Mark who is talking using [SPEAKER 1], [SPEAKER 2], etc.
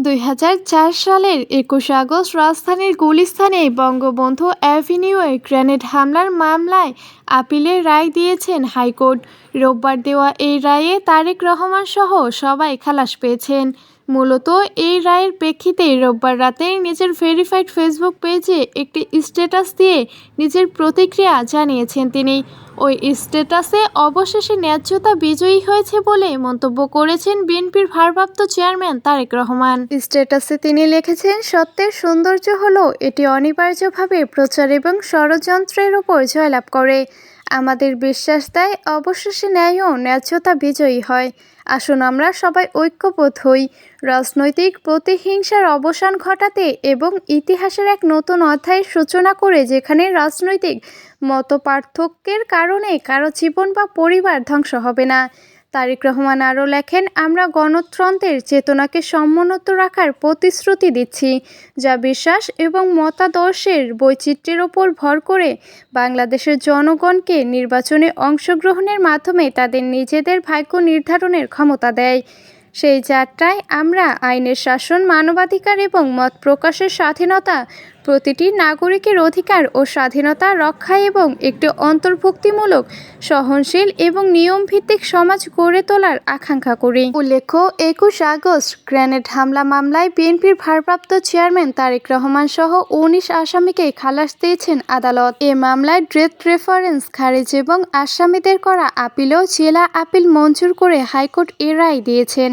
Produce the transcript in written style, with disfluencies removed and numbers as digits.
[SPEAKER 1] ২০০৪ সালের ২১ আগস্ট রাজধানীর গুলিস্তানে বঙ্গবন্ধু অ্যাভিনিউয়ে গ্রেনেড হামলার মামলায় আপিলের রায় দিয়েছেন হাইকোর্ট। রোববার দেওয়া এই রায়ে তারেক রহমান সহ সবাই খালাস পেয়েছেন। মূলত এই রায়ের প্রেক্ষিতে রোববার রাতে নিজের ভেরিফাইড ফেসবুক পেজে একটি স্ট্যাটাস দিয়ে নিজের প্রতিক্রিয়া জানিয়েছেন তিনি। ওই স্ট্যাটাসে অবশেষে ন্যায্যতা বিজয়ী হয়েছে বলে মন্তব্য করেছেন বিএনপির ভারপ্রাপ্ত চেয়ারম্যান তারেক রহমান। স্ট্যাটাসে তিনি লিখেছেন, সত্যের সৌন্দর্য হলো এটি অনিবার্যভাবে প্রচার এবং ষড়যন্ত্রের উপর জয়লাভ করে। আমাদের বিশ্বাস দেয় অবশেষে ন্যায় ও ন্যায্যতা বিজয়ী হয়। আসুন আমরা সবাই ঐক্যবদ্ধ হই, রাজনৈতিক প্রতিহিংসার অবসান ঘটাতে এবং ইতিহাসের এক নতুন অধ্যায়ের সূচনা করে, যেখানে রাজনৈতিক মতপার্থক্যের কারণে কারো জীবন বা পরিবার ধ্বংস হবে না। তারেক রহমান আরও লেখেন, আমরা গণতন্ত্রের চেতনাকে সমুন্নত রাখার প্রতিশ্রুতি দিচ্ছি, যা বিশ্বাস এবং মতাদর্শের বৈচিত্র্যের ওপর ভর করে বাংলাদেশের জনগণকে নির্বাচনে অংশগ্রহণের মাধ্যমে তাদের নিজেদের ভাগ্য নির্ধারণের ক্ষমতা দেয়। সেই যাত্রায় আমরা আইনের শাসন, মানবাধিকার এবং মত প্রকাশের স্বাধীনতা, প্রতিটি নাগরিকের অধিকার ও স্বাধীনতা রক্ষা এবং একটি অন্তর্ভুক্তিমূলক, সহনশীল এবং নিয়মভিত্তিক সমাজ গড়ে তোলার আকাঙ্ক্ষা করি। উল্লেখ্য, ২১ আগস্ট গ্রেনেড হামলা মামলায় বিএনপির ভারপ্রাপ্ত চেয়ারম্যান তারেক রহমান সহ ১৯ আসামিকে খালাস দিয়েছেন আদালত। এ মামলায় ডেথ প্রেফারেন্স খারিজ এবং আসামিদের করা আপিলও জেলা আপিল মঞ্জুর করে হাইকোর্ট এ রায় দিয়েছেন।